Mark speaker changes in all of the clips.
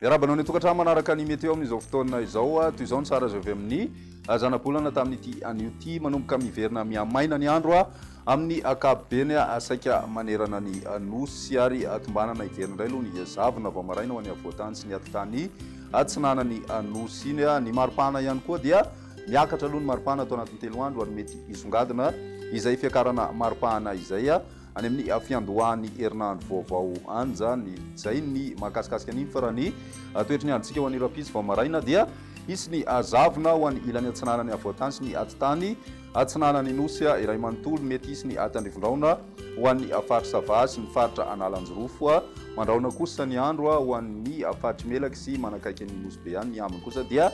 Speaker 1: Iarabanao ny tokantrano manaraka ny météo amin'izao fotoana izao toy izao ny tsara azo avy amin'ny zana-bolana tamin'ity an'ity manomboka miverina miamaina ny andro amin'ny akapobeny saika manerana ny nosy ary atombanana iverina indray aloha ny zavona vao maraina ho an'ny avoatany sy ny atotany atsinana ny nosy iny ny maripana ihany koa dia miakatra aloha ny maripana atao anatin'ny 3 andro ary mety isongadina izay fiakarana maripana izay any amin'ny fiandohany herinandro vaovao any zany zay ny mahakasikasika an'iny fa raha ny toetry ny androntsika ho an'ny rapizy vao maraina dia isy ny zavona ho an'ny ilany atsinana ny avoatany sy ny atotany atsinana ny nosy iray manontolo mety isy ny atandrivindraona ho an'ny faritra sava sy ny faritra analanjorofo mandraona kosa ny andro ho an'ny faritry melaky sy manakaiky ny nosy be any ny ambiny kosa dia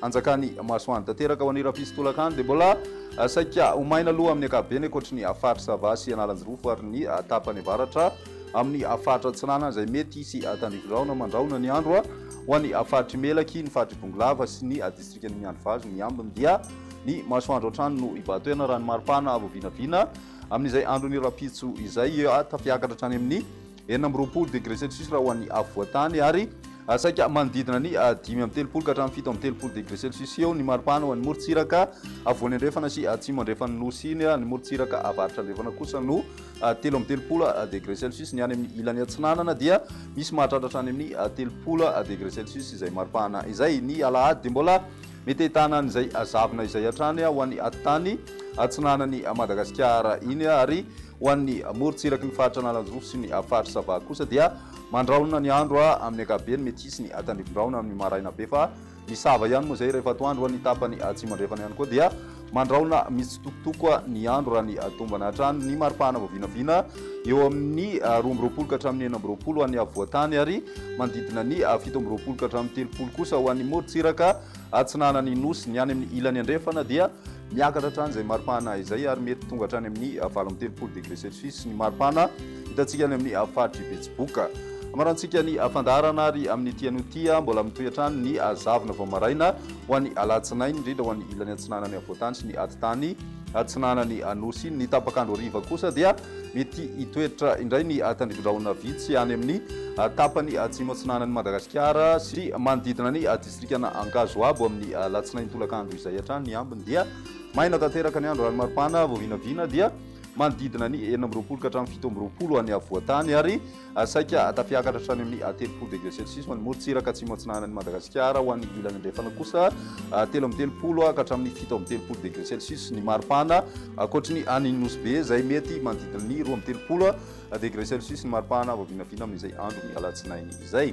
Speaker 1: anjakany masoany tanteraka ho an'ny rapizy tolakany dia mbola saika omaina aloha amin'ny akapobeny ankoatry ny faritra sava sy analanjorofo ary ny tapany avaratra amin'ny faritra atsinana izay mety isy atandrivindraona mandraona ny andro ho an'ny faritry melaky ny faritry bongolava sy ny distrikany miandrovazo ny ambiny dia ny masoandro hatrany no ibatoena raha ny maripana avo vinavina amin'izay andron'ny rapitso izay tafiakatra hatrany amin'ny 4 degré celsius raha ho an'ny avoatany ary saika manodidina ny 5 ka hatramin'ny 7 degré celsius eo ny maripana ho an'ny morontsiraka avoany andrefana sy atsimo andrefana nosy iny ny morontsiraka avaritra andrefana kosa no 3 degré celsius ny any amin'ny ilany atsinanana dia misy mahatratra hatrany amin'ny 3 degré celsius izay maripana izay ny alahady dia mbola mety ahitana an'izay zavona izay hatrany ho an'ny atotany atsinanany Madagasikara iny ary ho an'ny morontsiraky ny faritra analanjorofo sy ny faritra sava kosa dia mandraona ny andro amin'ny akapobeny mety isy ny atandrivindraona amin'ny maraina be fa misava ihany moa zay rehefa atoandro ho an'ny tapany atsimo andrefana ihany koa dia mandraona mitsitokotoko ny andro raha ny atombana hatrany ny maripana vao vinavina eo amin'ny 12 ka hatramin'ny 9 ho an'ny avoatany ary manodidina ny 7 ka hatramin'ny 3 kosa ho an'ny morontsiraka atsinana ny nosy ny any amin'ny ilany andrefana dia miakatra hatrany izay maripana izay ary mety tonga hatrany amin'ny 13 degré celsius ny maripana hitantsika any amin'ny faritry betsiboka amarantsika ny fandarana ary amin'ny tian'ity mbola mitoy hatrany ny zavona vao maraina ho an'ny alatsinainy indrindra ho an'ny ilany atsinana ny avoatany sy ny atotany atsinana ny nosy ny tapakandro ariva kosa dia mety hitoetra indray ny tandrivindraona vitsy any amin'ny tapany atsimo atsinana ny Madagasikara sy manodidina ny distrikana ankazoabo amin'ny latsinainy tolakandro izay hatrany ny ambiny dia maina tanteraka ny andro raha ny maripana vao vinavina dia manodidina ny 4 ka hatramin'ny 7 any avoatany ary saika tafiakatra hatrany amin'ny 3 degré celsius ho an'ny morontsiraka atsimo atsinana ny Madagasikara ho an'ny ilany andrefana kosa 13 ka hatramin'ny 17 degré celsius ny maripana ankoatry ny any nosy be izay mety manodidina ny 12 degré celsius ny maripana vao vinavina amin'izay andro ny alatsinainy izay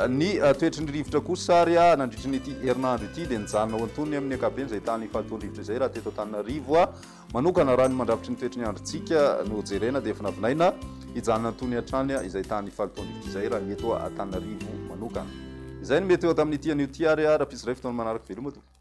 Speaker 1: ny toetry ny rivotra kosa ary nandritry nyity herinandro ity dia nijanona ho antony amin'ny akapobeny izay tany fahatony-rivotra izay raha teto Antananarivo manokana raha ny mandravitry ny toetry ny androntsika no jerena dia efa navinaina hijanona antony hatrany izay tany fahatony-rivotra izay raha ny eto Antananarivo manokana izay ny meteo tamin'ity an'io ty ary raha pisy ray fotoana manaraka veloma to